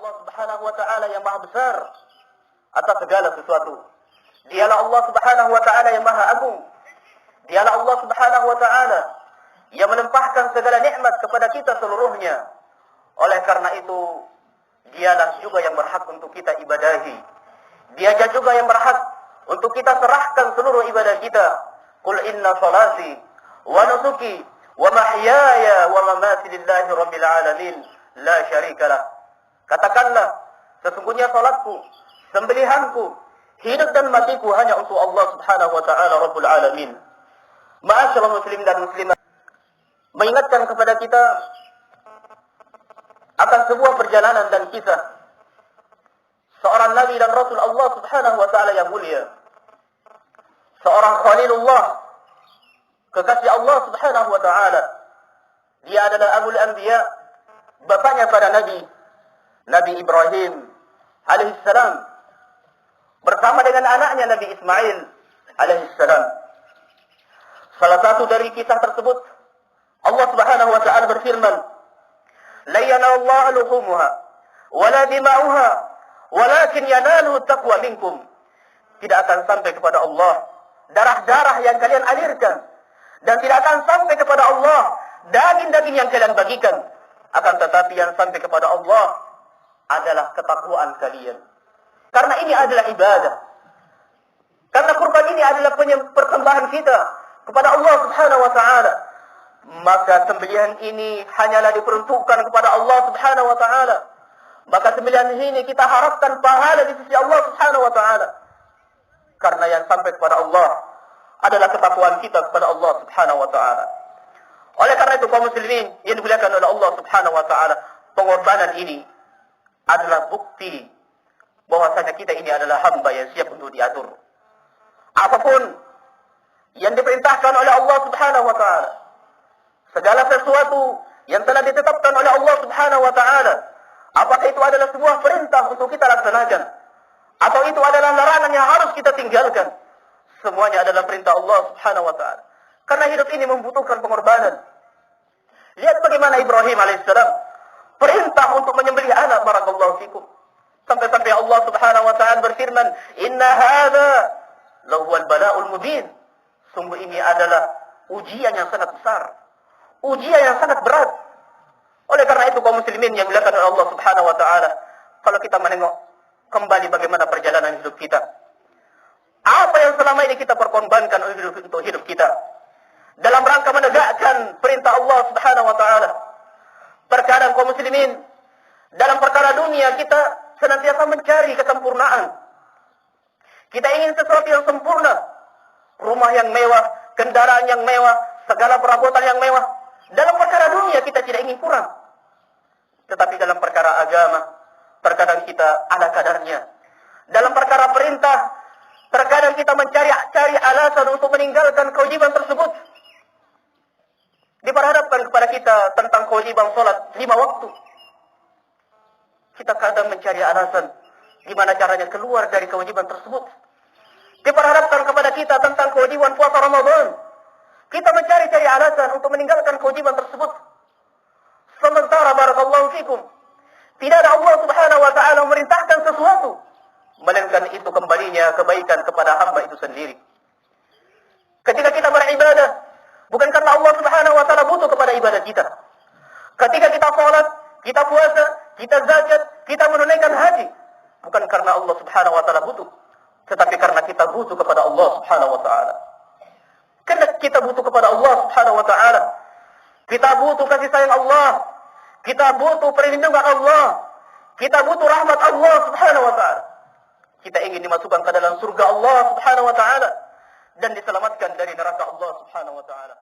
Allah Subhanahu wa taala yang maha besar atas segala sesuatu. Dialah Allah Subhanahu wa taala yang maha agung. Dialah Allah Subhanahu wa taala yang melimpahkan segala nikmat kepada kita seluruhnya. Oleh karena itu, dialah juga yang berhak untuk kita ibadahi. Dia juga yang berhak untuk kita serahkan seluruh ibadah kita. Qul inna salati wa nusuki wa mahyaya wa mamati lillahi rabbil alamin la syarikalah. Katakanlah, sesungguhnya salatku, sembelihanku, hidup dan matiku hanya untuk Allah Subhanahu wa taala Rabbul alamin. Ma'asyiral muslimin dan muslimat, mengingatkan kepada kita akan sebuah perjalanan dan kisah seorang nabi dan rasul Allah Subhanahu wa taala yang mulia, seorang khalilullah, kekasih Allah Subhanahu wa taala. Dia adalah abul anbiya, bapaknya para nabi, Nabi Ibrahim alaihissalam bersama dengan anaknya Nabi Ismail alaihissalam. Salah satu dari kisah tersebut, Allah Subhanahu wa taala berfirman, "La yanallahu luhumuha wala dima'uha, walakin yanaluhu taqwa minkum." Tidak akan sampai kepada Allah darah-darah yang kalian alirkan, dan tidak akan sampai kepada Allah daging-daging yang kalian bagikan, akan tetapi yang sampai kepada Allah adalah ketakwaan kalian. Karena ini adalah ibadah. Karena kurban ini adalah persembahan kita kepada Allah Subhanahu wa taala. Maka sembelihan ini hanyalah diperuntukkan kepada Allah Subhanahu wa taala. Maka sembelihan ini kita harapkan pahala di sisi Allah Subhanahu wa taala. Karena yang sampai kepada Allah adalah ketakwaan kita kepada Allah Subhanahu wa taala. Oleh karena itu kaum muslimin yang dimuliakan oleh Allah Subhanahu wa taala, pengorbanan ini adalah bukti bahwasanya kita ini adalah hamba yang siap untuk diatur. Apapun yang diperintahkan oleh Allah Subhanahu wa taala, segala sesuatu yang telah ditetapkan oleh Allah Subhanahu wa taala, apakah itu adalah sebuah perintah untuk kita laksanakan atau itu adalah larangan yang harus kita tinggalkan, semuanya adalah perintah Allah Subhanahu wa taala. Karena hidup ini membutuhkan pengorbanan. Lihat bagaimana Ibrahim alaihissalam perintah untuk menyembelih anak, barakallahu fikum. Sampai-sampai Allah Subhanahu wa taala berfirman, "Inna hadza lahuwal bala'ul mubin." Sungguh ini adalah ujian yang sangat besar, ujian yang sangat berat. Oleh karena itu kaum muslimin yang dimuliakan oleh Allah Subhanahu wa taala, kalau kita menengok kembali bagaimana perjalanan hidup kita, apa yang selama ini kita perkorbankan untuk hidup kita dalam rangka menegakkan perintah Allah Subhanahu wa taala. Terkadang kaum muslimin dalam perkara dunia kita senantiasa mencari kesempurnaan. Kita ingin sesuatu yang sempurna, rumah yang mewah, kendaraan yang mewah, segala perabotan yang mewah. Dalam perkara dunia kita tidak ingin kurang. Tetapi dalam perkara agama, terkadang kita ala kadarnya. Dalam perkara perintah, terkadang kita mencari alasan untuk meninggalkan kewajiban tersebut. Diperhadapkan kepada kita tentang kewajiban salat 5 waktu. Kita kadang mencari alasan gimana caranya keluar dari kewajiban tersebut. Diperhadapkan kepada kita tentang kewajiban puasa Ramadan, kita mencari-cari alasan untuk meninggalkan kewajiban tersebut. Sementara barakallahu fikum, tidak ada Allah Subhanahu wa taala memerintahkan sesuatu, melainkan itu kembalinya kebaikan kepada hamba itu sendiri. Ketika kita beribadah, bukan karena Allah Subhanahu wa taala butuh kepada ibadah kita. Ketika kita salat, kita puasa, kita zakat, kita menunaikan haji, bukan karena Allah Subhanahu wa taala butuh, tetapi karena kita butuh kepada Allah Subhanahu wa taala. Karena kita butuh kepada Allah Subhanahu wa taala, kita butuh kasih sayang Allah, kita butuh perlindungan Allah, kita butuh rahmat Allah Subhanahu wa taala. Kita ingin dimasukkan ke dalam surga Allah Subhanahu wa taala dan diselamatkan dari neraka Allah Subhanahu wa taala.